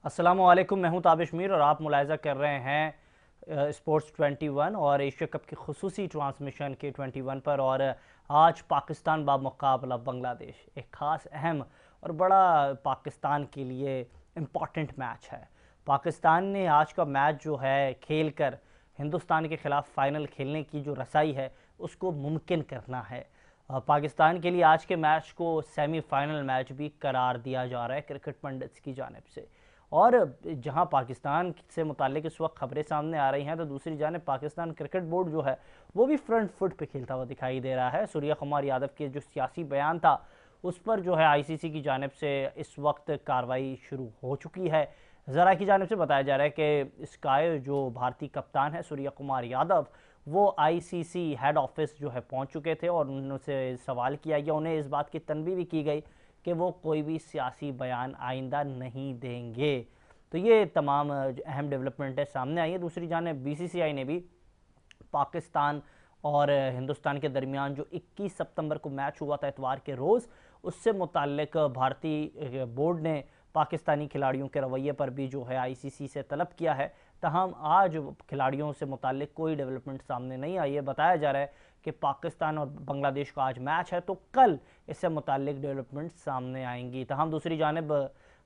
अस्सलामुअलैकुम, मैं हूं ताबिश मीर और आप मुलाहिज़ा कर रहे हैं स्पोर्ट्स 21 और एशिया कप की खुसूसी ट्रांसमिशन के 21 पर। और आज पाकिस्तान बामुकाबला बांग्लादेश, एक ख़ास अहम और बड़ा पाकिस्तान के लिए इम्पॉर्टेंट मैच है। पाकिस्तान ने आज का मैच जो है खेल कर हिंदुस्तान के ख़िलाफ़ फ़ाइनल खेलने की जो रसाई है उसको मुमकिन करना है। पाकिस्तान के लिए आज के मैच को सेमीफाइनल मैच भी करार दिया जा रहा है क्रिकेट पंडित्स की जानिब से। और जहां पाकिस्तान से मुताल्लिक इस वक्त खबरें सामने आ रही हैं, तो दूसरी जानिब पाकिस्तान क्रिकेट बोर्ड जो है वो भी फ्रंट फुट पे खेलता हुआ दिखाई दे रहा है। सूर्या कुमार यादव के जो सियासी बयान था उस पर जो है आईसीसी की जानिब से इस वक्त कार्रवाई शुरू हो चुकी है। ज़रा की जानिब से बताया जा रहा है कि स्काई जो भारतीय कप्तान है सूर्या कुमार यादव, वो आईसीसी हेड ऑफिस जो है पहुंच चुके थे और उनसे सवाल किया गया, उन्हें इस बात की तनबीह भी की गई कि वो कोई भी सियासी बयान आइंदा नहीं देंगे। तो ये तमाम अहम डेवलपमेंट है सामने आई है। दूसरी जानिब बीसीसीआई ने भी पाकिस्तान और हिंदुस्तान के दरमियान जो 21 सितंबर को मैच हुआ था इतवार के रोज़, उससे मुताल्लिक भारतीय बोर्ड ने पाकिस्तानी खिलाड़ियों के रवैये पर भी जो है आईसीसी से तलब किया है। तहम आज खिलाड़ियों से मुताल्लिक कोई डेवलपमेंट सामने नहीं आई है। बताया जा रहा है कि पाकिस्तान और बांग्लादेश का आज मैच है, तो कल इससे मुताल्लिक डेवलपमेंट सामने आएंगी। तहम दूसरी जानिब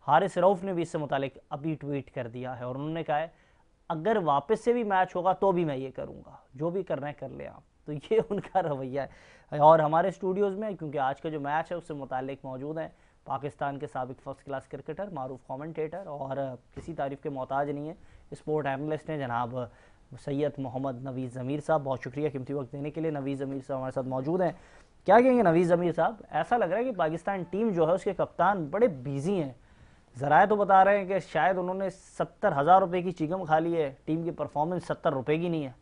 हारिस रऊफ़ ने भी इससे मुताल्लिक अभी ट्वीट कर दिया है और उन्होंने कहा है अगर वापस से भी मैच होगा तो भी मैं ये करूँगा, जो भी करना है कर ले आप। तो ये उनका रवैया है। और हमारे स्टूडियोज़ में, क्योंकि आज का जो मैच है उससे मुताल्लिक मौजूद हैं पाकिस्तान के साबिक फर्स्ट क्लास क्रिकेटर, मारूफ कमेंटेटर और किसी तारीफ़ के मोहताज नहीं है, स्पोर्ट एनालिस्ट हैं जनाब सैयद मोहम्मद नवीज़ ज़मीर साहब। बहुत शुक्रिया कीमती वक्त देने के लिए। नवीज़ ज़मीर साहब हमारे साथ मौजूद हैं। क्या कहेंगे नवीज़ ज़मीर साहब? ऐसा लग रहा है कि पाकिस्तान टीम जो है उसके कप्तान बड़े बिजी हैं। ज़राए तो बता रहे हैं कि शायद उन्होंने 70,000 रुपये की चिकन खा ली है, टीम की परफॉर्मेंस 70 रुपये की नहीं है।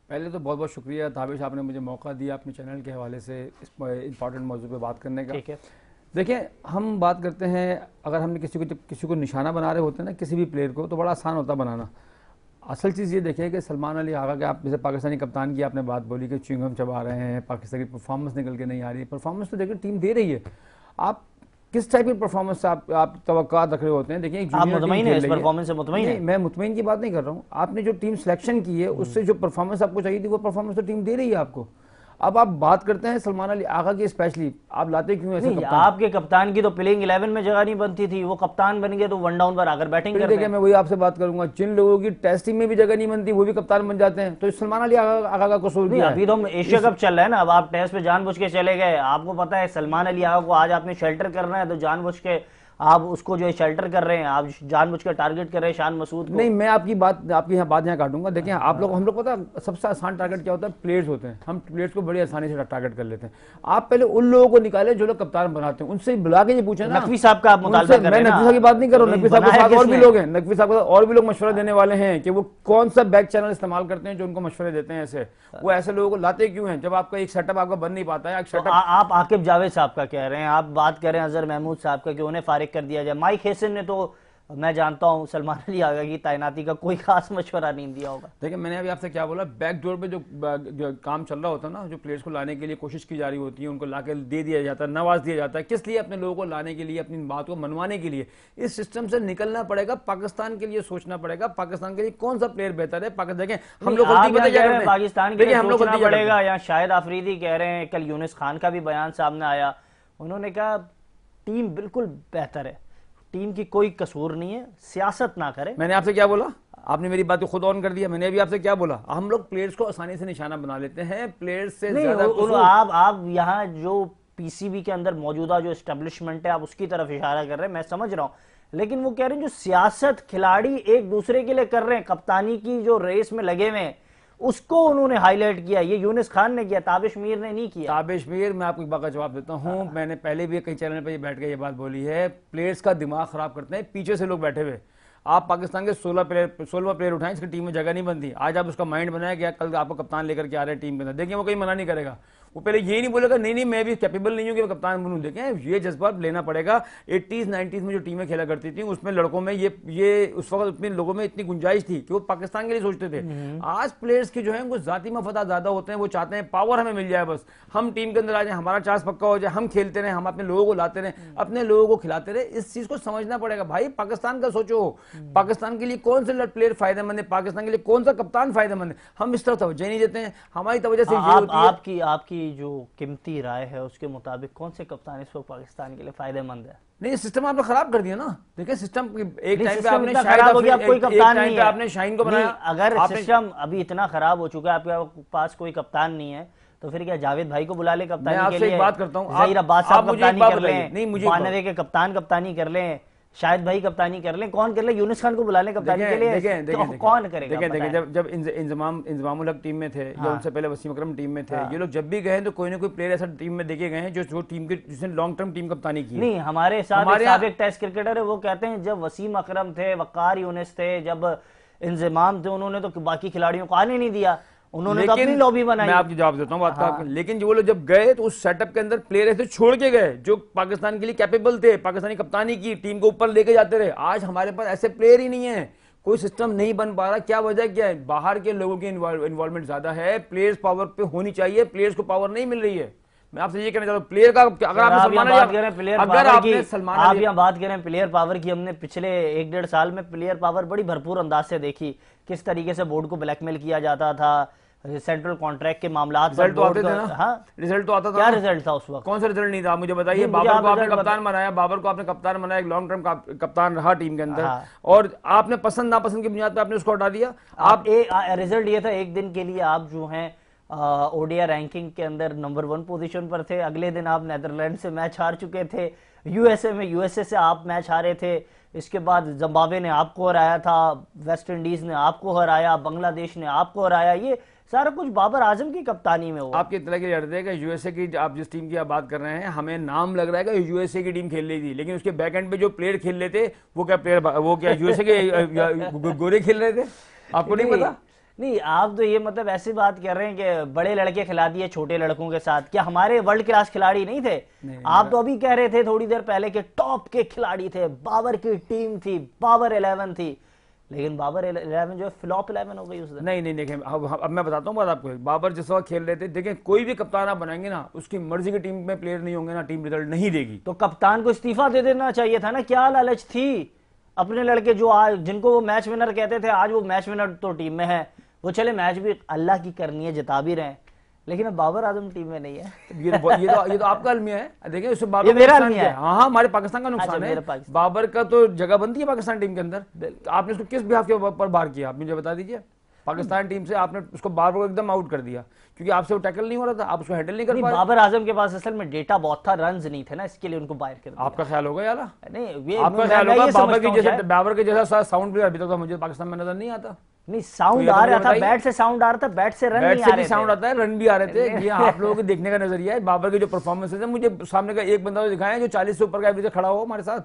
पहले तो बहुत बहुत शुक्रिया ताबिश, आपने मुझे मौका दिया अपने चैनल के हवाले से इस इम्पॉर्टेंट मौजूद पे बात करने का। ठीक है, देखिए, हम बात करते हैं, अगर हमने किसी को निशाना बना रहे होते हैं ना, किसी भी प्लेयर को, तो बड़ा आसान होता बनाना। असल चीज़ ये देखिए कि सलमान अली आगा के, आप जैसे पाकिस्तानी कप्तान की आपने बात बोली कि च्युइंगम चबा रहे हैं, पाकिस्तान की परफॉर्मेंस निकल के नहीं आ रही है। परफॉर्मेंस तो देखिए टीम दे रही है। आप किस टाइप की परफॉर्मेंस आप तवक्कुआत रख रहे होते हैं? देखिए, आप मुतमईन है इस परफॉर्मेंस से? मुतमईन है? मैं मुतमईन की बात नहीं कर रहा हूँ। आपने जो टीम सिलेक्शन की है उससे जो परफॉर्मेंस आपको चाहिए थी वो परफॉर्मेंस तो टीम दे रही है आपको। अब आप बात करते हैं सलमान अली आगा की, स्पेशली आप लाते क्यों ऐसे नहीं, आपके कप्तान की तो प्लेइंग 11 में जगह नहीं बनती थी, वो कप्तान बन गए तो वन डाउन पर आकर बैटिंग करते हैं। मैं वही आपसे बात करूंगा, जिन लोगों की टेस्टिंग में भी जगह नहीं बनती वो भी कप्तान बन जाते हैं, तो सलमान अली आगा का कसूर नहीं, क्या अभी तो एशिया कप चल रहा है ना, अब आप टेस्ट पे जानबूझ के चले गए। आपको पता है सलमान अली आगा को आज आपने शेल्टर करना है तो जानबूझ के आप उसको जो है शेल्टर कर रहे हैं, आप जानबूझ के टारगेट कर रहे हैं शान मसूद को। नहीं, मैं आपकी यहाँ बात यहाँ काटूंगा। देखिए, आप लोग, हम लोग पता है सबसे आसान टारगेट क्या होता है? प्लेयर्स होते हैं। हम प्लेयर्स को बड़ी आसानी से टारगेट कर लेते हैं। आप पहले उन लोगों को निकाले जो लोग कप्तान बनाते हैं, उनसे बुला के ये पूछे ना। नकवी साहब का आप मुतालबा कर रहे हैं? मैं नकवी साहब की बात नहीं कर रहा हूँ, नकवी साहब के साथ और भी लोग हैं, नकवी साहब के साथ और भी लोग मशवरा देने वाले हैं कि वो कौन सा बैक चैनल इस्तेमाल करते हैं जो उनको मशवरे देते हैं। ऐसे वो ऐसे लोगों को लाते क्यों हैं जब आपका एक सेटअप आपका बन नहीं पाता है? आप आकिब जावेद साहब का कह रहे हैं, आप बात कर रहे हैं अजहर महमूद साहब का कि उन्हें फारिग कर दिया जाए। माइक हेसन ने तो मैं जानता हूं सलमान अली आगा की तैनाती का कोई खास मशवरा नहीं दिया होगा। देखिए, मैंने अभी आपसे क्या बोला, बैक डोर पे जो काम चल रहा होता है ना, जो प्लेयर्स को लाने के लिए कोशिश की जा रही होती है, उनको लाके दे दिया जाता है, नवाज दिया जाता है। किस लिए? अपने लोगों को लाने के लिए, अपनी बात को मनवाने के लिए। इस सिस्टम से निकलना पड़ेगा, पाकिस्तान के लिए सोचना पड़ेगा। पाकिस्तान के लिए कौन सा प्लेयर बेहतर है? देखें, हम लोग पाकिस्तान के लिए सोचना पड़ेगा। या शाहिद आफरीदी कह रहे हैं, कल यूनिस खान का भी बयान सामने आया, उन्होंने कहा टीम बिल्कुल बेहतर है, टीम की कोई कसूर नहीं है, सियासत ना करें। मैंने आपसे क्या बोला? आपने मेरी बात को खुद ऑन कर दिया। मैंने अभी आपसे क्या बोला? हम लोग प्लेयर्स को आसानी से निशाना बना लेते हैं, प्लेयर्स से ज्यादा आप यहाँ जो पीसीबी के अंदर मौजूदा जो एस्टेब्लिशमेंट है आप उसकी तरफ इशारा कर रहे हैं, मैं समझ रहा हूं, लेकिन वो कह रहे हैं जो सियासत खिलाड़ी एक दूसरे के लिए कर रहे हैं, कप्तानी की जो रेस में लगे हुए हैं, उसको उन्होंने हाईलाइट किया। ये यूनिस खान ने किया, ताबिश मीर ने नहीं किया। ताबिश मीर, मैं आपको एक बात का जवाब देता हूं। मैंने पहले भी कई चैनल पे बैठ के ये बात बोली है, प्लेयर्स का दिमाग खराब करते हैं पीछे से लोग बैठे हुए। आप पाकिस्तान के 16वां प्लेयर उठाएं, इसकी टीम में जगह नहीं बनती। आज आप उसका माइंड बनाया गया, कल आपको कप्तान लेकर के आ रहे हैं टीम के अंदर, देखिए वो कहीं मना नहीं करेगा। वो पहले ये नहीं बोलेगा नहीं नहीं मैं भी कैपेबल नहीं हूँ कि मैं कप्तान बनूं। देखें ये जज्बा लेना पड़ेगा। 80s 90s में जो टीमें खेला करती थी उसमें लड़कों में ये उस वक्त उतने लोगों में इतनी गुंजाइश थी कि वो पाकिस्तान के लिए सोचते थे। आज प्लेयर्स के जो है वो जाती मफादात ज्यादा होते हैं, वो चाहते हैं पावर हमें मिल जाए, बस हम टीम के अंदर आ जाए, हमारा चांस पक्का हो जाए, हम खेलते रहे, हम अपने लोगों को लाते रहे, अपने लोगों को खिलाते रहे। इस चीज को समझना पड़ेगा भाई। पाकिस्तान का सोचो, पाकिस्तान के लिए कौन से प्लेयर फायदेमंद है, पाकिस्तान के लिए कौन सा कप्तान फायदेमंद है। हम इस तरफ तवज्जो नहीं देते हैं, हमारी तवज्जो से आपकी जो कीमती राय है उसके मुताबिक कौन से कप्तान इस वक्त पाकिस्तान के लिए फायदेमंद है? नहीं, सिस्टम आपने खराब कर दिया ना। देखिए सिस्टम एक टाइम पे आपने खराब हो गया, कोई कप्तान नहीं है, आपने शाहीन को बनाया। अगर सिस्टम अभी इतना खराब हो चुका है, आपके पास कोई कप्तान नहीं है, तो फिर क्या जावेद भाई को बुला ले कप्तानी के लिए? एक बात करता हूं, ज़हीर अब्बास साहब कप्तानी कर लें, बानवे के कप्तान कप्तानी कर लें, शाहिद भाई कप्तानी कर लें, कौन कर ले? यूनुस खान को बुला लें कप्तानी के लिए, तो कौन करेगा? देखें जब इंजमामुल हक टीम में थे या उनसे पहले वसीम अकरम टीम में थे, ये लोग जब भी गए तो कोई ना कोई प्लेयर ऐसा टीम में देखे गए हैं जो टीम के जिसने लॉन्ग टर्म टीम कप्तानी की। नहीं, हमारे साथ एक टेस्ट क्रिकेटर है, वो कहते हैं जब वसीम अकरम थे, वकार यूनुस थे, जब इंजमाम थे, उन्होंने तो बाकी खिलाड़ियों को आने नहीं दिया, उन्होंने तो अपनी लॉबी बनाई। मैं आपको जवाब देता हूँ बात का। लेकिन जो वो लोग जब गए तो उस सेटअप के अंदर प्लेयर ऐसे छोड़ के गए जो पाकिस्तान के लिए कैपेबल थे, पाकिस्तानी कप्तानी की टीम को ऊपर लेके जाते रहे। आज हमारे पास ऐसे प्लेयर ही नहीं है, कोई सिस्टम नहीं बन पा रहा। क्या वजह क्या है? बाहर के लोगों की इन्वॉल्वमेंट ज्यादा है, प्लेयर्स पावर पे होनी चाहिए, प्लेयर्स को पावर नहीं मिल रही है। मैं आपसे ये कहना चाहता हूँ, प्लेयर का अगर आप यहाँ बात करें प्लेयर पावर की, हमने पिछले 1-1.5 साल में प्लेयर पावर बड़ी भरपूर अंदाज से देखी, किस तरीके से बोर्ड को ब्लैकमेल किया जाता था, सेंट्रल कॉन्ट्रैक्ट के मामला। रिजल्ट तो आते थे ना? हाँ, रिजल्ट तो आता था। क्या रिजल्ट था उस वक्त? कौन सा रिजल्ट नहीं था मुझे बताइए। बाबर को आपने कप्तान बनाया, बाबर को आपने कप्तान बनाया, एक लॉन्ग टर्म कप्तान रहा टीम के अंदर, और आपने पसंद नापसंद की बुनियाद पे आपने उसको हटा दिया। आप रिजल्ट ये था, एक दिन के लिए आप जो हैं ओडीआई रैंकिंग के अंदर नंबर 1 पोजीशन पर थे, अगले दिन आप नेदरलैंड से मैच हार चुके थे, यूएसए से आप मैच हारे थे, इसके बाद जिम्बाब्वे ने आपको हराया था, वेस्ट इंडीज ने आपको हराया, बांग्लादेश ने आपको हराया। ये सारा कुछ बाबर आजम की कप्तानी में हुआ। आपकी इतला के लिए है कि यूएसए की, आप जिस टीम की आप बात कर रहे हैं, हमें नाम लग रहा है कि यूएसए की टीम खेल रही थी, लेकिन उसके बैक एंड पे जो प्लेयर खेल रहे थे वो क्या यूएसए के गोरे खेल रहे थे? आपको नहीं पता? नहीं, आप तो ये मतलब ऐसी बात कर रहे हैं कि बड़े लड़के खिला दिए छोटे लड़कों के साथ। क्या हमारे वर्ल्ड क्लास खिलाड़ी नहीं थे? आप तो अभी कह रहे थे थोड़ी देर पहले कि टॉप के खिलाड़ी थे, बाबर की टीम थी, बाबर 11 थी, लेकिन बाबर 11 जो है फ्लॉप 11 हो गई उस दिन। नहीं देखें, अब मैं बताता हूँ बात आपको। बाबर जिस वक्त खेल रहे थे, देखें कोई भी कप्तान आप बनाएंगे ना, उसकी मर्जी की टीम में प्लेयर नहीं होंगे ना, टीम रिजल्ट नहीं देगी। तो कप्तान को इस्तीफा दे देना चाहिए था ना। क्या लालच थी? अपने लड़के जो आज जिनको वो मैच विनर कहते थे, आज वो मैच विनर तो टीम में है, वो चले मैच भी अल्लाह की करनी है, जिता भी रहे, लेकिन अब बाबर आजम टीम में नहीं है। ये तो आपका अलमिया है। देखिए उससे बाबर, ये मेरा अलमिया है। हाँ, हमारे पाकिस्तान का नुकसान है। बाबर का तो जगह बनती है पाकिस्तान टीम के अंदर। आपने उसको किस बिहाफ के ऊपर बार किया, आप मुझे बता दीजिए। पाकिस्तान टीम से आपने उसको बार बार एकदम आउट कर दिया क्योंकि आपसे वो टैकल नहीं हो रहा था, आप उसको हैंडल नहीं कर पाए। बाबर आजम के पास असल में डेटा बहुत था, रन्स नहीं थे ना, इसके लिए उनको बाहर कर दिया। आपका ख्याल होगा यार? नहीं, आपका ख्याल होगा बाबर के जैसा साउंड प्लेयर अभी तक तो मुझे पाकिस्तान में नजर नहीं आता। नहीं, साउंड आ रहा था, बैट से साउंड आ रहा था, बैट से रन नहीं आ रहे थे, साउंड आता है, रन भी आ रहे थे। ये आप लोगों के देखने का नजरिया है। बाबर के जो परफॉर्मेंस है, मुझे सामने का एक बंदा दिखाया जो 40 से ऊपर का एवरेज खड़ा हो हमारे साथ।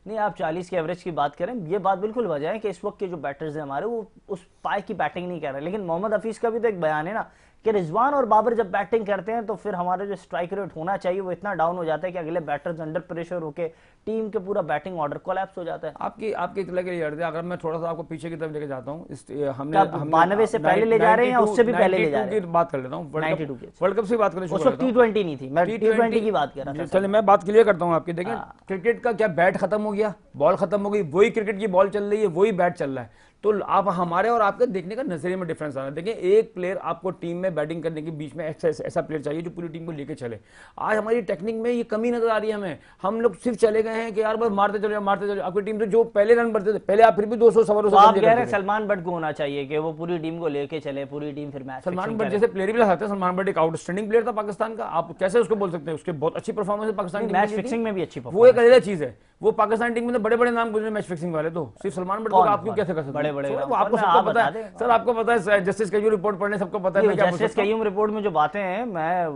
नहीं, आप 40 के एवरेज की बात करें, ये बात बिल्कुल वजह है कि इस वक्त के जो बैटर्स हैं हमारे, वो उस पाए की बैटिंग नहीं कर रहे। लेकिन मोहम्मद हफीज का भी तो एक बयान है ना कि रिजवान और बाबर जब बैटिंग करते हैं तो फिर हमारा जो स्ट्राइक रेट होना चाहिए वो इतना डाउन हो जाता है कि अगले बैटर्स अंडर प्रेशर होकर टीम के पूरा बैटिंग ऑर्डर कोलैप्स हो जाता है। आपकी इतला के लिए अगर मैं थोड़ा सा आपको पीछे की तरफ लेके जाता हूँ, हमने 92 से पहले ले जा रहे हैं या उससे भी पहले ले जा रहे हैं? बात कर लेता हूँ, 92 वर्ल्ड कप से बात करें। उस वक्त T20 नहीं थी, मैं T20 की बात कर रहा था। चलिए मैं बात क्लियर करता हूँ आपकी। देखें क्रिकेट का क्या, बैट खत्म हो गया, बॉल खत्म हो गई, वही क्रिकेट की बॉल चल रही है, वही बैट चल रहा है। तो आप हमारे और आपके देखने का नजरिए में डिफरेंस आ रहा है। देखिए एक प्लेयर आपको टीम में बैटिंग करने के बीच में ऐसा प्लेयर चाहिए जो पूरी टीम को लेके चले। आज हमारी टेक्निक में ये कमी नजर आ रही है हमें। हम लोग सिर्फ चले गए हैं कि यार बस मारते चले आपकी टीम तो जो पहले रन बढ़ते थे, पहले आप फिर भी 200 सवा 200 आप कह रहे हैं सलमान बट को होना चाहिए कि वो पूरी टीम को लेके चले, पूरी टीम फिर मैच। सलमान बट जैसे प्लेयर भी ला सकते हैं। सलमान बट एक आउटस्टैंडिंग प्लेयर था पाकिस्तान का, आप कैसे उसको बोल सकते हैं? उसके बहुत अच्छी परफॉर्मेंस है पाकिस्तान मैच फिक्सिंग में भी अच्छी, वो एक अलग चीज है। वो पाकिस्तान टीम में बड़े बड़े नाम गुजरे मैच फिक्सिंग वाले, तो सिर्फ सलमान बट को आप क्यों कैसे कर सकते हैं? बड़े बड़े आपको सबको पता है सर, आपको पता है जस्टिस कयूम रिपोर्ट पढ़ने सबको पता है। जस्टिस कयूम रिपोर्ट में जो बातें हैं, मैं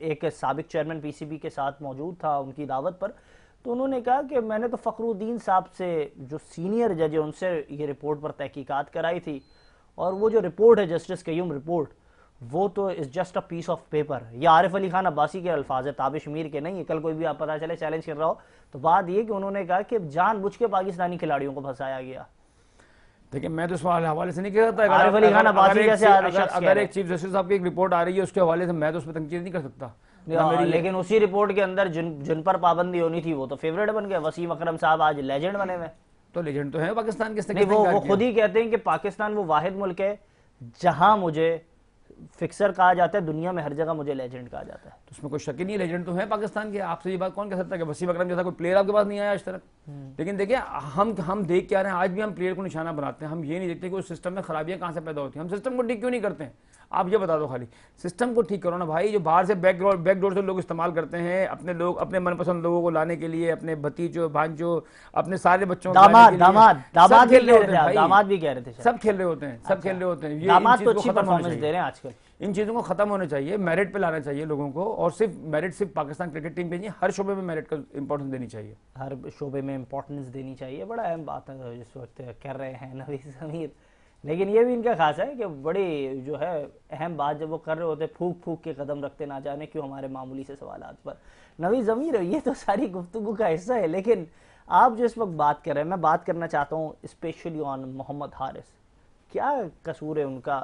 एक साबिक चेयरमैन पीसीबी के साथ मौजूद था उनकी दावत पर, तो उन्होंने कहा कि मैंने तो फखरुद्दीन साहब से जो सीनियर जज है उनसे ये रिपोर्ट पर तहकीकात कराई थी, और वो जो रिपोर्ट है जस्टिस कयूम रिपोर्ट, वो तो is just a piece of paper. ये आरिफ अली खान अब्बासी के अल्फाज है, ताबिश मीर के नहीं है। कल कोई भी आप पता चले चैलेंज कर रहा हो तो बात ये कि उन्होंने कहा कि जानबूझ के पाकिस्तानी खिलाड़ियों को फंसाया गया। देखिए मैं तो इस हवाले से नहीं कह सकता। आरिफ अली खान अब्बासी जैसे अगर एक चीफ जस्टिस साहब की एक रिपोर्ट आ रही है उसके हवाले से मैं तो उस पर तनकीद नहीं कर सकता। लेकिन उसी रिपोर्ट के अंदर जिन पर पाबंदी होनी थी वो तो फेवरेट बन गए। वसीम अकरम साहब आज लेजेंड बने हुए। तो लेजेंड तो है पाकिस्तान के। नहीं, वो खुद ही कहते हैं कि पाकिस्तान वो वाहिद मुल्क है जहां मुझे फिक्सर कहा जाता है, दुनिया में हर जगह मुझे लेजेंड कहा जाता है। तो उसमें कोई शक ही नहीं, लेजेंड तो है पाकिस्तान के। आपसे ये बात कौन कह सकता है कि वसीम अकरम जैसा कोई प्लेयर आपके पास नहीं आया आज तक। लेकिन देखिए हम देख के आ रहे हैं, आज भी हम प्लेयर को निशाना बनाते हैं। हम ये नहीं देखते कि उस सिस्टम में खराबियां कहां से पैदा होती हैं। हम सिस्टम को ठीक क्यों नहीं करते हैं? आप ये बता दो, खाली सिस्टम को ठीक करो ना भाई। जो बाहर से बैकडोर से लोग इस्तेमाल करते हैं अपने लोग, अपने मनपसंद लोगों को लाने के लिए, अपने भतीजो भांजो, अपने सारे बच्चों दामाद भी कह रहे थे, सब खेल रहे होते हैं, सब खेल रहे होते हैं। दामाद तो अच्छी परफॉर्मेंस दे रहे हैं आजकल। इन चीज़ों को खत्म होना चाहिए, मेरिट पे लाना चाहिए लोगों को। और सिर्फ मेरिट सिर्फ पाकिस्तान क्रिकेट टीम पे नहीं, हर शोबे में मेरिट का इंपॉर्टेंस देनी चाहिए। हर शोबे में इंपॉर्टेंस देनी चाहिए। बड़ा अहम बात है जिस वक्त कर रहे हैं नवीद ज़मीर। लेकिन ये भी इनका खास है कि बड़ी जो है अहम बात जब वो कर रहे होते फूक फूक के कदम रखते, ना जाने क्यों हमारे मामूली से सवालात पर। नवीद ज़मीर ये तो सारी गुफ्तगू का हिस्सा है। लेकिन आप जो इस वक्त बात कर रहे हैं, मैं बात करना चाहता हूँ स्पेशली ऑन मोहम्मद हारिस। क्या कसूर है उनका?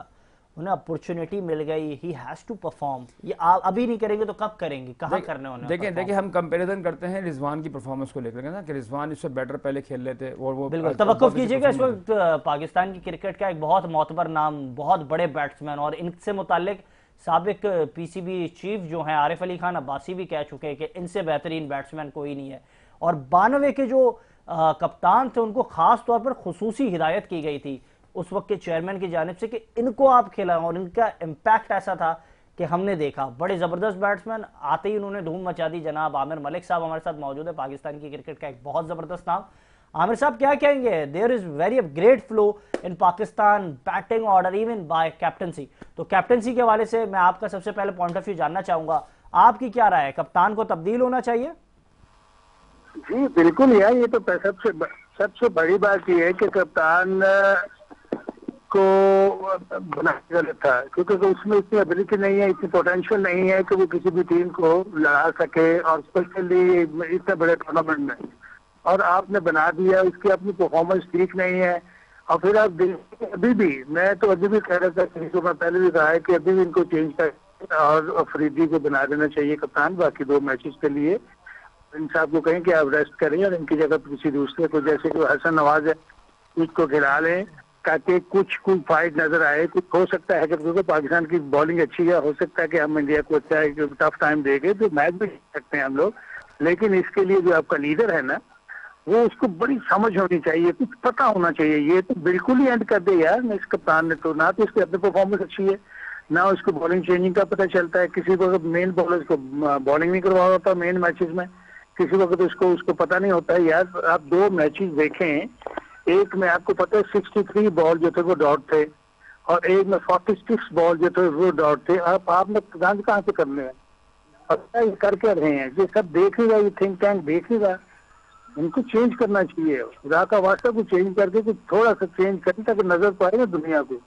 उन्हें अपॉर्चुनिटी मिल गई, ही हैज टू परफॉर्म। ये आप अभी नहीं करेंगे तो कब करेंगे? कहाँ करने होने? देखिए हम कंपैरिजन करते हैं रिजवान की परफॉर्मेंस को लेकर ना, कि रिजवान इससे बेटर पहले खेल रहे थे। और वो बिल्कुल तवक्कुफ कीजिएगा, इस वक्त पाकिस्तान की क्रिकेट का एक बहुत मोतबर नाम, बहुत बड़े बैट्समैन और इनसे मुतालिक साबिक पीसीबी चीफ जो हैं आरिफ अली खान अब्बासी भी कह चुके हैं कि इनसे बेहतरीन बैट्समैन कोई नहीं है। और 92 के जो कप्तान थे उनको खास तौर पर खुसूसी हिदायत की गई थी उस वक्त के चेयरमैन की जानिब से कि इनको आप खिलाएं। और इनका इम्पैक्ट ऐसा था कि हमने देखा बड़े ज़बरदस्त बैट्समैन आते ही उन्होंने धूम मचा दी। जनाब आमिर मलिक साहब हमारे साथ मौजूद है, पाकिस्तान की क्रिकेट का एक बहुत ज़बरदस्त नाम। आमिर साहब क्या कहेंगे? There is very great flow in Pakistan batting order even by captaincy. तो कैप्टनसी के हवाले से मैं आपका सबसे पहले पॉइंट ऑफ व्यू जानना चाहूँगा, आपकी क्या राय है? कप्तान को तब्दील होना चाहिए? जी बिल्कुल यार, ये तो सबसे बड़ी बात ये है कि कप्तान को बनाया गलत था, क्योंकि उसमें इतनी एबिलिटी नहीं है, इतनी पोटेंशियल नहीं है कि वो किसी भी टीम को लड़ा सके, और स्पेशली इतने बड़े टूर्नामेंट में। और आपने बना दिया, उसकी अपनी परफॉर्मेंस ठीक नहीं है। और फिर आप देखिए अभी भी, मैं तो अभी भी कह रहा था, किसी को मैं पहले भी कहा है कि अभी भी इनको चेंज कर और अफरीदी को बना देना चाहिए कप्तान बाकी 2 मैचेस के लिए। इन साहब को कहें कि आप रेस्ट करें और इनकी जगह किसी दूसरे को, जैसे कि हसन नवाज है, उसको खिला लें ताकि कुछ फाइट नजर आए। कुछ हो सकता है कि पाकिस्तान की बॉलिंग अच्छी है, हो सकता है कि हम इंडिया को अच्छा है टफ टाइम देंगे तो मैच भी जीत सकते हैं हम लोग। लेकिन इसके लिए जो आपका लीडर है ना, वो उसको बड़ी समझ होनी चाहिए, कुछ पता होना चाहिए। ये तो बिल्कुल ही एंड कर दे यार इस कप्तान ने, तो ना तो इसकी अपनी परफॉर्मेंस अच्छी है, ना उसको बॉलिंग चेंजिंग का पता चलता है। किसी वक्त मेन बॉलर्स को बॉलिंग नहीं करवा होता मेन मैचेस में, किसी वक्त उसको पता नहीं होता है। यार आप 2 मैचेस देखें, एक में आपको पता है 63 बॉल जो थे वो डॉट थे, और एक में 46 बॉल जो थे वो डॉट थे। आपने कहाँ से करने हैं? पता ये कर क्या रहे हैं? ये सब देखेगा, ये थिंक टैंक देखेगा, इनको चेंज करना चाहिए। खुदा का वास्ता को चेंज करके कुछ थोड़ा सा चेंज करें ताकि नजर पाए ना दुनिया को।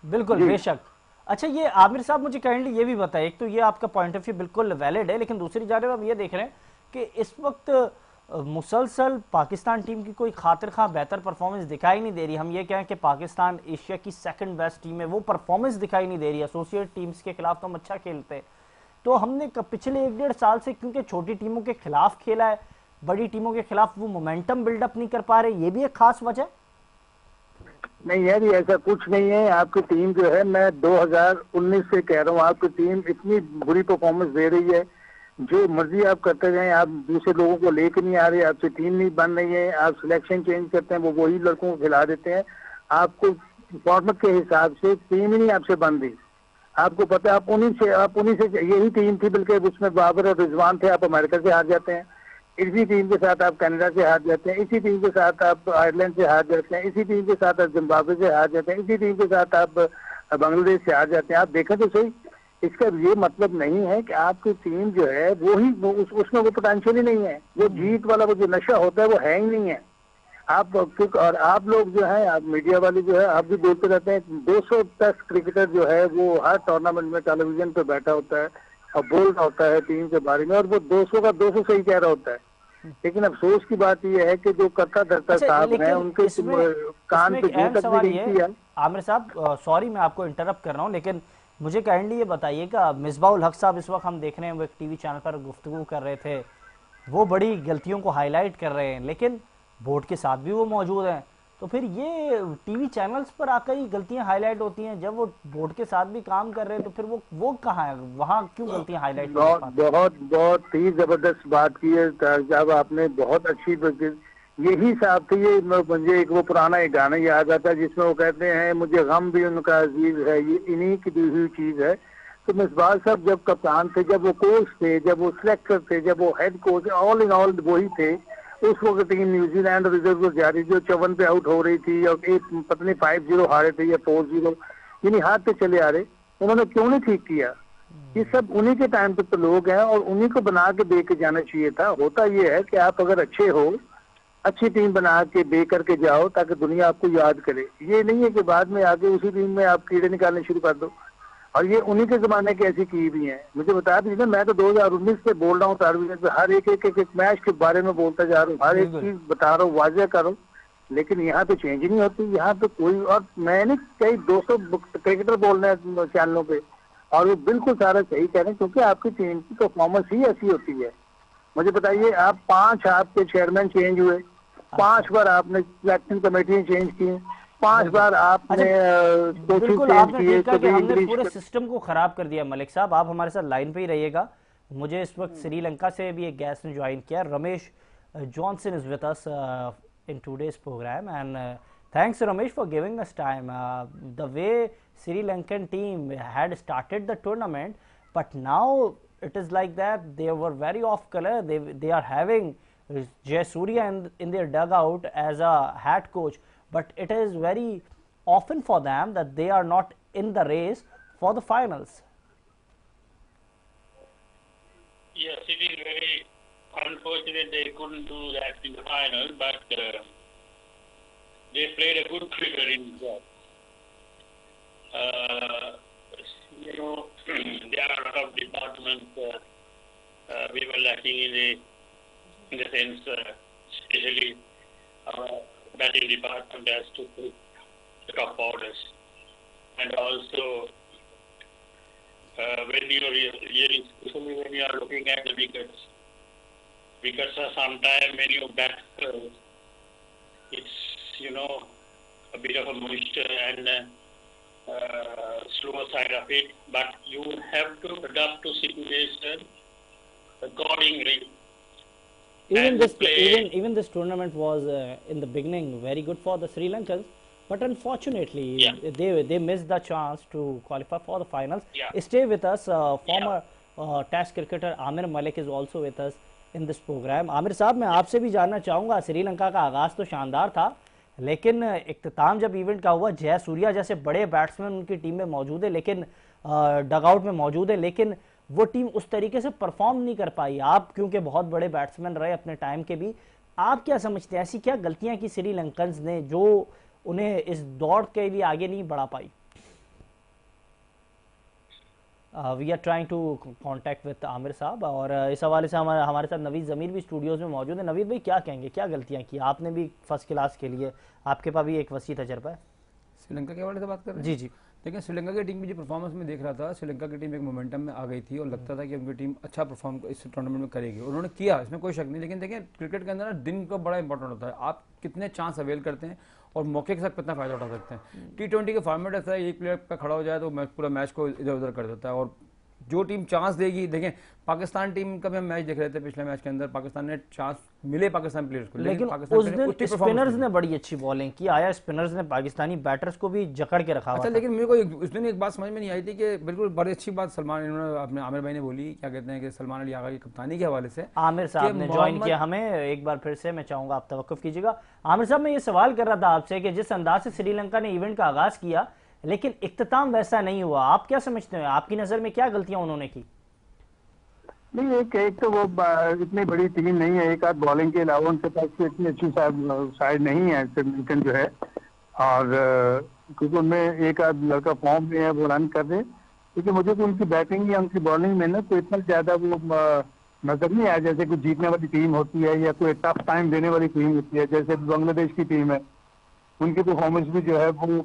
बिल्कुल बेशक। अच्छा ये आमिर साहब मुझे काइंडली ये भी बताइए, एक तो ये आपका पॉइंट ऑफ व्यू बिल्कुल वैलिड है, लेकिन दूसरी जानिब हम ये देख रहे हैं कि इस वक्त मुसलसल पाकिस्तान टीम की कोई खातिर खा बेहतर परफॉर्मेंस दिखाई नहीं दे रही। हम ये कहें कि पाकिस्तान एशिया की सेकंड बेस्ट टीम है, वो परफॉर्मेंस दिखाई नहीं दे रही। एसोसिएट टीम्स के खिलाफ तो हम अच्छा खेलते हैं, तो हमने पिछले 1-1.5 साल से क्योंकि छोटी टीमों के खिलाफ खेला है, बड़ी टीमों के खिलाफ वो मोमेंटम बिल्डअप नहीं कर पा रहे, ये भी एक खास वजह? नहीं यार, ऐसा कुछ नहीं है। आपकी टीम जो है, मैं 2019 से कह रहा हूँ, आपकी टीम इतनी बुरी परफॉर्मेंस दे रही है, जो मर्जी आप करते जाएं, आप दूसरे लोगों को लेकर नहीं आ रहे, आपसे टीम नहीं बन रही है, आप सिलेक्शन चेंज करते हैं, वो वही लड़कों को खिला देते हैं। आपको फॉर्मेट के हिसाब से टीम ही नहीं आपसे बन रही। आपको पता है, आप उन्हीं से यही टीम थी, बल्कि उसमें बाबर और रिजवान थे, आप अमेरिका से हार जाते हैं। इसी टीम के साथ आप कनाडा से हार जाते हैं, इसी टीम के साथ आप आयरलैंड से हार जाते हैं, इसी टीम के साथ आप जिम्बाब्वे से हार जाते हैं, इसी टीम के साथ आप बांग्लादेश से हार जाते हैं। आप देखें तो सही, इसका ये मतलब नहीं है कि आपकी टीम जो है उसमें वो पोटेंशियल ही नहीं है, वो जीत वाला वो जो नशा होता है वो है ही नहीं है। आप क्योंकि और आप लोग जो है, आप मीडिया वाले जो है, आप भी बोलते रहते हैं 200 प्लस क्रिकेटर जो है वो हर टूर्नामेंट में टेलीविजन पे बैठा होता है और बोल रहा होता है टीम के बारे में, और वो 200 का 200 सही कह रहा होता है। लेकिन अफसोस की बात यह है कि जो करता धरता अच्छा, साहब लेकिन हैं उनके कान पे एक अहम जू तक सवाल भी ये नहीं किया। आमिर साहब, सॉरी मैं आपको इंटरप्ट कर रहा हूँ, लेकिन मुझे काइंडली ये बताइएगा, मिसबाउल हक साहब इस वक्त हम देख रहे हैं वो एक टीवी चैनल पर गुफ्तगू कर रहे थे, वो बड़ी गलतियों को हाईलाइट कर रहे हैं, लेकिन बोर्ड के साथ भी वो मौजूद हैं। तो फिर ये टीवी चैनल्स पर आकर ही गलतियां हाईलाइट होती हैं, जब वो बोर्ड के साथ भी काम कर रहे हैं तो फिर वो कहाँ है, वहाँ क्यों गलतियां हाईलाइट नहीं हो पाती? बहुत ही जबरदस्त बात की है साहब आपने, बहुत अच्छी यही साहब थे। ये मुझे एक वो पुराना एक गाना याद आता है जिसमें वो कहते हैं मुझे गम भी उनका अजीज है, ये इन्हीं की दी हुई चीज है। तो मिसबाह साहब जब कप्तान थे, जब वो कोच थे, जब वो सिलेक्टर थे, जब वो head coach, all in all वही थे। उस वक्त टीम न्यूजीलैंड रिजर्व जारी जो 54 पे आउट हो रही थी और एक पत्नी 5-0 हारे थे या 4-0, यानी हाथ पे चले आ रहे, उन्होंने क्यों नहीं ठीक किया? ये सब उन्हीं के टाइम पे तो लोग हैं और उन्हीं को बना के दे के जाना चाहिए था। होता ये है कि आप अगर अच्छे हो, अच्छी टीम बना के दे करके जाओ ताकि दुनिया आपको याद करे। ये नहीं है कि बाद में आके उसी टीम में आप कीड़े निकालने शुरू कर दो। और ये उन्हीं के जमाने की ऐसी की भी है। मुझे बता दीजिए, मैं तो 2019 से बोल रहा हूँ टेलीविजन पे, हर एक मैच के बारे में बोलता जा रहा हूँ, हर एक चीज बता रहा हूँ, वाजह कर रहा हूँ, लेकिन यहाँ पे चेंज नहीं होती। यहाँ पे कोई, और मैंने कई 200 क्रिकेटर बोल रहे हैं चैनलों पे और वो बिल्कुल सारा सही कह रहे हैं, क्योंकि आपकी टीम की परफॉर्मेंस ही ऐसी होती है। मुझे बताइए, आप 5 आपके चेयरमैन चेंज हुए, 5 बार आपने सिलेक्शन कमेटी चेंज की, 5 बार आपने बिल्कुल आपने ठीक कहा कि हमने पूरे सिस्टम को खराब कर दिया। मलिक साहब आप हमारे साथ लाइन पे ही रहिएगा। मुझे इस वक्त श्रीलंका से भी एक गेस्ट ने ज्वाइन किया, Ramesh Johnson is with us in today's programme, and thanks Ramesh for giving us time. The way Sri Lankan team had started the tournament, but now it is like that they were very off color. They are having Jayasuriya in their dugout as a head coach, but it is very often for them that they are not in the race for the finals. Yes, it is very unfortunate they couldn't do that in the final, but they played a good cricket in that. You know, there are a lot of departments we were lacking in the sense, especially our batting department has to put the top orders, and also when you are really, especially when you are looking at the wickets are sometimes when you bat, it's a bit of a moisture and slower side of it, but you have to adapt to situation accordingly. Even this tournament was in the beginning very good for the Sri Lankans, but unfortunately they missed the chance to qualify for the finals. Stay with us. Former Test cricketer Amir Malik is also with us in this program. Aamir साहब, मैं आपसे भी जानना चाहूँगा, श्रीलंका का आगाज़ तो शानदार था, लेकिन इख्तिताम जब इवेंट का हुआ, जयसूर्या जैसे बड़े बैट्समैन उनकी टीम में मौजूद है, लेकिन डगआउट में मौजूद है, लेकिन वो टीम उस तरीके से परफॉर्म नहीं कर पाई। आप क्योंकि बहुत बड़े बैट्समैन रहे अपने टाइम के भी, आप क्या समझते हैं ऐसी क्या गलतियां की श्रीलंकन्स ने जो उन्हें इस दौड़ के लिए आगे नहीं बढ़ा पाई? We are trying to contact with Aamir साहब, और इस हवाले से हमारे साथ नवीद ज़मीर भी स्टूडियोज़ में मौजूद है। नवीद भाई, क्या कहेंगे, क्या गलतियां की? आपने भी फर्स्ट क्लास के लिए, आपके पास भी एक वसी तजर्बा है। श्रीलंका के हवाले से बात कर रहे हैं? जी जी। देखिए, श्रीलंका की टीम की जो परफॉर्मेंस में देख रहा था, श्रीलंका की टीम एक मोमेंटम में आ गई थी और लगता था कि उनकी टीम अच्छा परफॉर्म इस टूर्नामेंट में करेगी। उन्होंने किया, इसमें कोई शक नहीं, लेकिन देखिए क्रिकेट के अंदर ना दिन का बड़ा इंपॉर्टेंट होता है। आप कितने चांस अवेल करते हैं और मौके के साथ कितना फायदा उठा सकते हैं। T20 का फॉर्मेट ऐसा है, एक प्लेयर का खड़ा हो जाए तो पूरा मैच को इधर उधर कर देता है, और जो टीम चांस देगी, देखें पाकिस्तान टीम का भी हम मैच देख रहे थे पिछले मैच के अंदर, पाकिस्तान ने चांस मिले पाकिस्तान प्लेयर्स को, लेकिन उस दिन स्पिनर्स ने बड़ी अच्छी बॉलिंग की। आया स्पिनर्स ने पाकिस्तानी बैटर्स को भी जकड़ के रखा। अच्छा, लेकिन मेरे को उस दिन एक बात समझ में नहीं आई थी कि बिल्कुल बड़ी अच्छी बात सलमान, इन्होंने अपने आमिर भाई ने बोली, क्या कहते हैं कि सलमान अली आगा की कप्तानी के हवाले से आमिर साहब ने ज्वाइन किया हमें। एक बार फिर से मैं चाहूंगा आप तवक्कुफ कीजिएगा। आमिर साहब, मैं ये सवाल कर रहा था आपसे कि जिस अंदाज से श्रीलंका ने इवेंट का आगाज किया, लेकिन इख्तिताम वैसा नहीं हुआ, आप क्या समझते हैं, आपकी नजर में क्या गलतियां उन्होंने की? नहीं, एक तो वो इतनी बड़ी टीम नहीं है, एक आध बॉलिंग के अलावा उनके पास तो इतनी अच्छी साइड नहीं है श्रीलंकन जो है। और क्योंकि उनमें एक आध लड़का फॉर्म में है, वो रन कर रहे, क्योंकि मुझे तो उनकी बैटिंग या उनकी बॉलिंग में ना कोई इतना ज्यादा वो नजर नहीं आया जैसे कोई जीतने वाली टीम होती है या कोई टफ टाइम देने वाली टीम होती है, जैसे बांग्लादेश की टीम है। उनकी परफॉर्मेंस भी जो है वो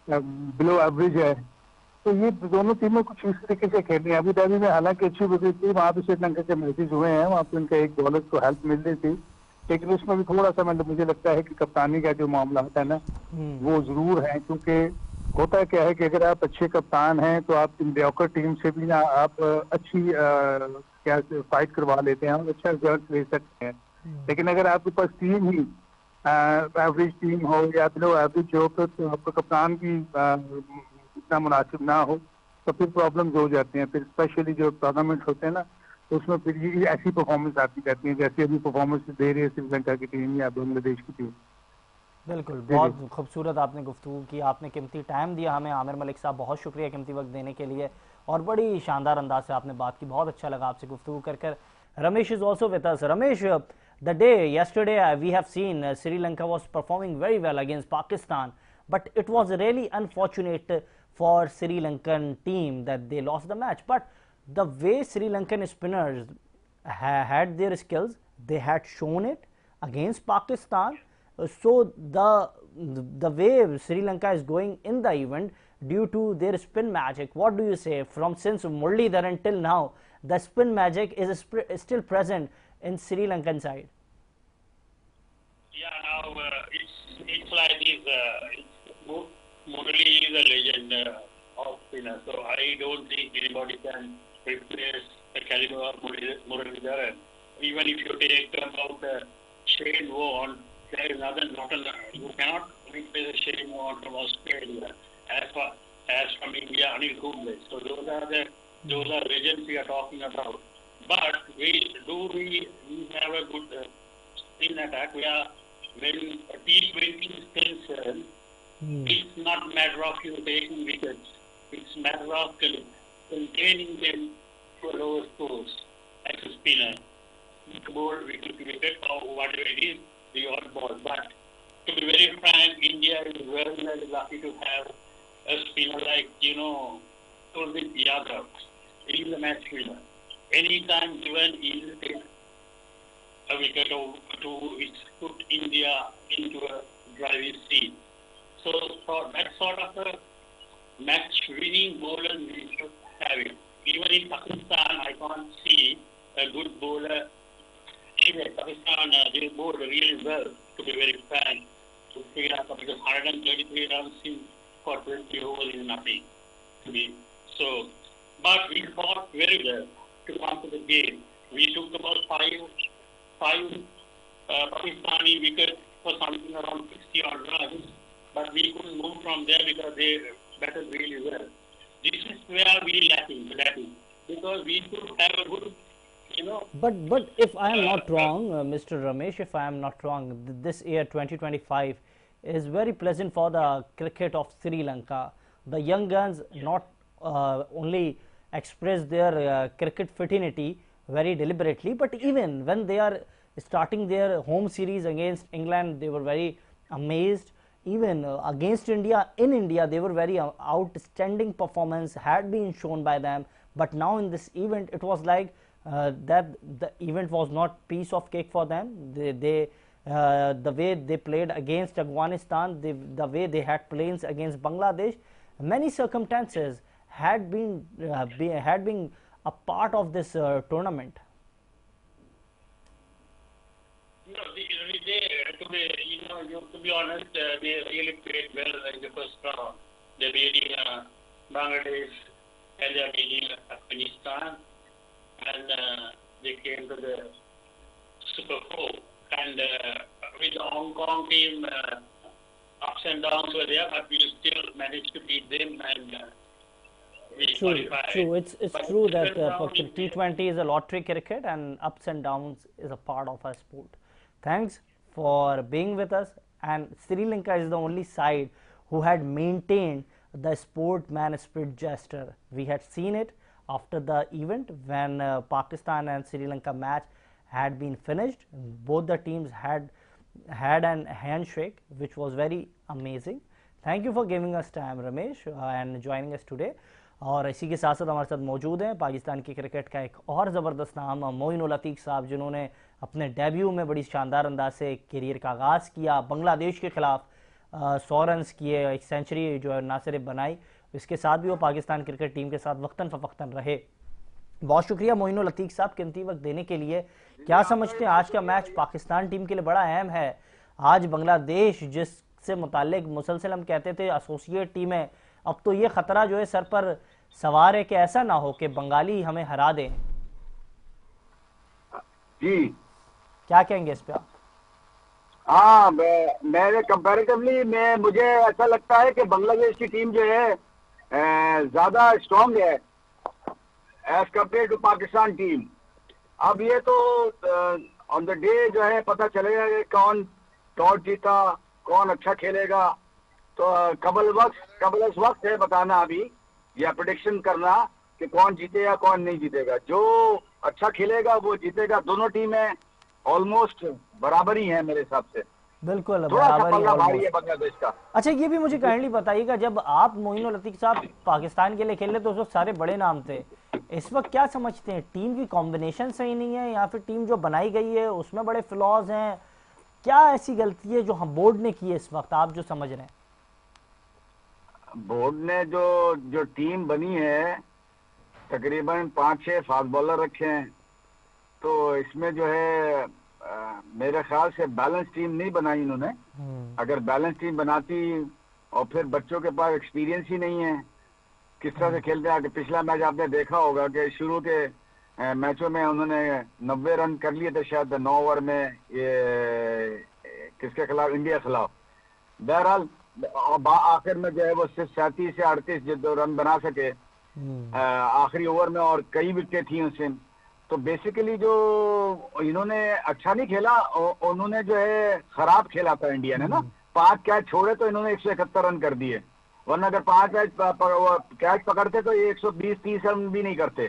बिलो एवरेज है। तो ये दोनों टीमें कुछ इस तरीके से खेल रही हैं। अबू धाबी में हालांकि अच्छी विकेट थी, वहाँ पे श्रीलंका के मैचेज हुए हैं, वहाँ पे उनका एक बॉलर को हेल्प मिल रही थी, लेकिन उसमें भी थोड़ा सा मतलब मुझे लगता है कि कप्तानी का जो मामला होता है ना, वो जरूर है। क्योंकि होता क्या है कि अगर आप अच्छे कप्तान हैं तो आप mediocre टीम से भी ना आप अच्छी क्या फाइट करवा लेते हैं और अच्छा रिजल्ट ले सकते हैं। लेकिन अगर आपके पास टीम ही एवरेज टीम हो या बिलो एवरेज हो, तो आपका कप्तान की इतना मुनासिब ना हो, तो फिर प्रॉब्लम्स हो जाती हैं। फिर स्पेशली जो टूर्नामेंट होते हैं ना, तो उसमें फिर ये ऐसी परफॉर्मेंस आती रहती है जैसे अभी परफॉर्मेंस दे रही है श्रीलंका की टीम या बांग्लादेश की टीम। बिल्कुल, बहुत खूबसूरत आपने गुफ्तगू की, आपने कीमती टाइम दिया हमें। आमिर मलिक साहब, बहुत शुक्रिया कीमती वक्त देने के लिए, और बड़ी शानदार अंदाज से आपने बात की। बहुत अच्छा लगा आपसे गुफ्तगू कर। Ramesh is also with us. Ramesh, the day yesterday we have seen Sri Lanka was performing very well against Pakistan, but it was really unfortunate for Sri Lankan team that they lost the match. But the way Sri Lankan spinners had their skills, they had shown it against Pakistan. So the way Sri Lanka is going in the event due to their spin magic, what do you say? From since Muralidhar until now, the spin magic is still present in Sri Lankan side. Yeah, now it's like this. Murali is a legend of spinner, so I don't think anybody can replace the caliber of Muralidhar. Even if you take about Shane Warne, there is not you cannot replace Shane Warne from Australia. As from India, Anil Kumble. So those are legends we are talking about. But we have a good spin attack. When T20 is concerned, it's not a matter of you taking wickets. It's a matter of containing them to a lower scores as a spinner. Ball, wicket, or whatever it is, the odd ball. But to be very frank, India is very lucky to have a spinner like, Kuldeep Yadav. He is a match winner. Anytime given, he will take a wicket to put India into a driving seat. So for that sort of a match-winning bowler, we should have it. Even in Pakistan, I can't see a good bowler. Anyway, Pakistan, they bowled really well, to be very frank, to Sri Lanka, because 133 runs for 20 overs is nothing to me. So, but we fought very well to come to the game. We took about five Pakistani wickets for something around 60 odd runs, but we couldn't move from there because they batted really well. This is where we lacking, because we could have a good, But if I am not wrong, Mr. Ramesh, if I am not wrong, this year 2025 is very pleasant for the cricket of Sri Lanka. The young guns not only express their cricket fitness very deliberately, but even when they are starting their home series against England, they were very amazed. Even against India, in India, they were very outstanding performance had been shown by them. But now in this event, it was like that the event was not piece of cake for them. The way they played against Afghanistan, the way they had plays against Bangladesh, many circumstances had been a part of this tournament. To be honest, they really played well in the first round. They're beating Bangladesh and they're beating Afghanistan, and they came to the Super 4. And with the Hong Kong team, ups and downs were there, but we still managed to beat them and we qualified. True. It's true that T20 is a lottery cricket and ups and downs is a part of our sport. Thanks for being with us. And Sri Lanka is the only side who had maintained the sportsman spirit gesture. We had seen it after the event when Pakistan and Sri Lanka match had been finished. Both the teams had an handshake which was very amazing. Thank you for giving us time, Ramesh, and joining us today. और इसी के साथ साथ हमारे साथ मौजूद हैं पाकिस्तान की क्रिकेट का एक और ज़बरदस्त नाम मोइन अतीक साहब, जिन्होंने अपने डेब्यू में बड़ी शानदार अंदाज से करियर का आगाज़ किया, बांग्लादेश के खिलाफ 100 रन्स किए, एक सेंचुरी जो है ना सिर्फ बनाई, इसके साथ भी वो पाकिस्तान क्रिकेट टीम के साथ वक्तन फ़वक्तन रहे। बहुत शुक्रिया मोइन अतीक साहब कीमती वक्त देने के लिए। क्या समझते हैं आज का मैच पाकिस्तान टीम के लिए बड़ा अहम है? आज बांग्लादेश जिससे मुतालिक मुसलसल हम कहते थे एसोसिएट टीम है, अब तो ये खतरा जो है सर पर सवार है कि ऐसा ना हो कि बंगाली हमें हरा दें। जी क्या कहेंगे इस पे आप? हाँ, मेरे कंपैरेटिवली मुझे ऐसा लगता है कि बांग्लादेश की टीम जो है ज्यादा स्ट्रांग है as compare to Pakistan team. अब ये तो ऑन द डे जो है पता चलेगा कि कौन टॉस जीता, कौन अच्छा खेलेगा। तो कबल वक्त है बताना अभी या प्रेडिक्शन करना कि कौन जीतेगा कौन नहीं जीतेगा। जो अच्छा खेलेगा वो जीतेगा। दोनों टीमें ऑलमोस्ट बराबर ही है मेरे हिसाब से। बिल्कुल थोड़ा सा बराबर पल्ला ही भारी है। है बांग्लादेश का। अच्छा, ये भी मुझे काइंडली बताइएगा, जब आप मोइन अतीक साहब पाकिस्तान के लिए खेले तो उस वक्त सारे बड़े नाम थे, इस वक्त क्या समझते हैं टीम की कॉम्बिनेशन सही नहीं है या फिर टीम जो बनाई गई है उसमें बड़े फ्लॉज हैं? क्या ऐसी गलती है जो हम बोर्ड ने की है इस वक्त, आप जो समझ रहे हैं? बोर्ड ने जो टीम बनी है तकरीबन 5-6 फास्ट बॉलर रखे हैं, तो इसमें जो है मेरे ख्याल से बैलेंस टीम नहीं बनाई इन्होंने। अगर बैलेंस टीम बनाती और फिर बच्चों के पास एक्सपीरियंस ही नहीं है किस तरह से खेलते हैं। पिछला मैच आपने देखा होगा कि शुरू के मैचों में उन्होंने 90 रन कर लिए थे शायद 9 ओवर में, ये किसके खिलाफ, इंडिया खिलाफ। बहरहाल आखिर में जो है वो सिर्फ 37 से 38 जो रन बना सके आखिरी ओवर में, और कई विकेट थी उससे। तो बेसिकली जो इन्होंने अच्छा नहीं खेला, उन्होंने जो है खराब खेला था इंडिया ने ना। 5 कैच छोड़े तो इन्होंने 171 रन कर दिए, वरना अगर 5 कैच पकड़ते तो ये 120-130 रन भी नहीं करते।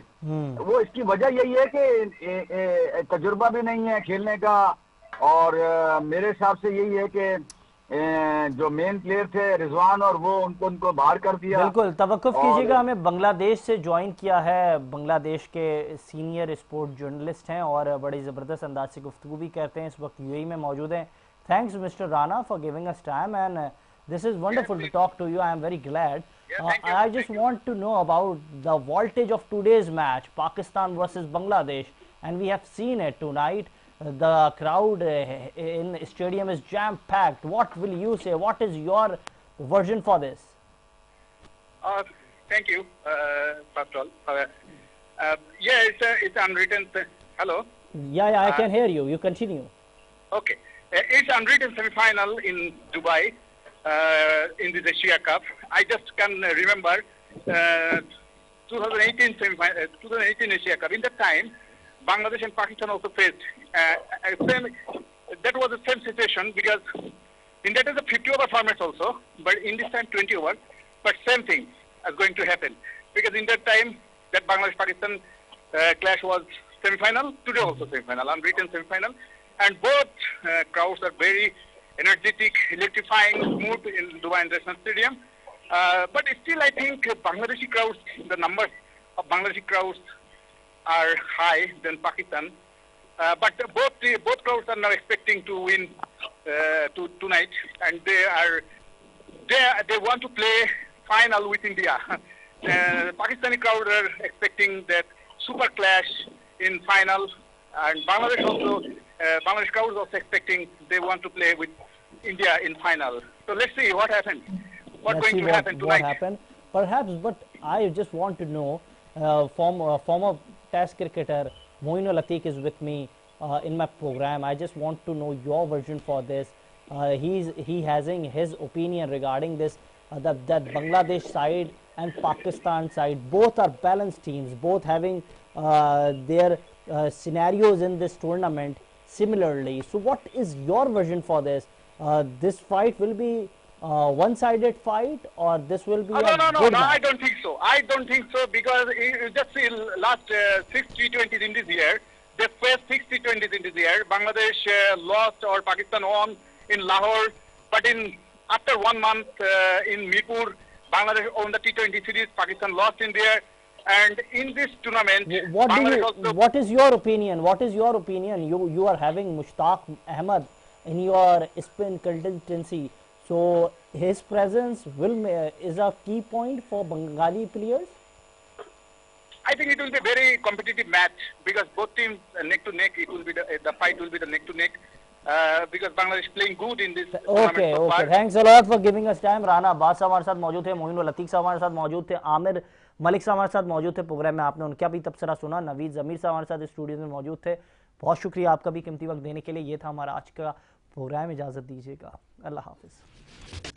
वो इसकी वजह यही है कि तजुर्बा भी नहीं है खेलने का, और मेरे हिसाब से यही है कि जो मेन प्लेयर थे रिजवान, और वो उनको बाहर कर दिया। बिल्कुल तवक्कुफ कीजिएगा, हमें बांग्लादेश से ज्वाइन किया है, बांग्लादेश के सीनियर स्पोर्ट जर्नलिस्ट हैं और बड़ी ज़बरदस्त अंदाज से गुफ्तगू भी करते हैं, इस वक्त यूएई में मौजूद हैं। Thanks mister Rana for giving us time and this is wonderful to talk to you. I am very glad. I just want to know about the voltage of today's match, Pakistan versus Bangladesh, and we have seen it tonight. The crowd in stadium is jam packed. What will you say? What is your version for this? Thank you, first of all. Yeah, it's unwritten. Hello. Yeah, I can hear you. You continue. Okay, it's unwritten semi-final in Dubai in the Asia Cup. I just can remember 2018 semi-final, 2018 Asia Cup. In that time, Bangladesh and Pakistan also faced that was the same situation, because in that is a 50 over format also, but in this time 20 over. But same thing is going to happen, because in that time that Bangladesh-Pakistan clash was semi-final. Today also semi-final, unwritten semi-final, and both crowds are very energetic, electrifying, smooth in Dubai International Stadium. But still, I think Bangladeshi crowds, the numbers of Bangladeshi crowds are high than Pakistan. But both crowds are now expecting to win tonight, and they want to play final with India. Pakistani crowd are expecting that super clash in final, and Bangladesh crowd is also expecting they want to play with India in final. So let's see what happens. What's going to happen tonight? What happened? Perhaps, but I just want to know, former Test cricketer Moin Atik is with me in my program. I just want to know your version for this. He having his opinion regarding this, that Bangladesh side and Pakistan side both are balanced teams, both having their scenarios in this tournament similarly. So what is your version for this? This fight will be one-sided fight, or this will be No, a no, no, good no, I match? don't think so. I don't think so because you just see last 6 T20s in this year. They faced 6 T20s in this year. Bangladesh lost or Pakistan won in Lahore. But after 1 month in Mirpur, Bangladesh won the T20 series. Pakistan lost in there. And in this tournament, Bangladesh also... What is your opinion? What is your opinion? You are having Mushtaq Ahmed in your spin contingency. So his presence is a key point for Bengali players. I think it will be a very competitive match because both teams neck to neck. It will be the fight will be the neck to neck because Bangladesh playing good in this Okay, so okay. far. Thanks a lot for giving us time. Rana Abbas साहब हमारे साथ मौजूद थे, मोइन लतीफ़ साहब हमारे साथ मौजूद थे, आमिर मलिक साहब हमारे साथ मौजूद थे प्रोग्राम में। आपने उनका भी तबसरा सुना। नवीद ज़मीर साहब हमारे साथ स्टूडियो में मौजूद थे। बहुत शुक्रिया आपका भी कीमती वक्त देने के लिए। ये था हमारा आज का प्रोग्राम। इजाज़त दीजिएगा। अल्लाह हाफिज़।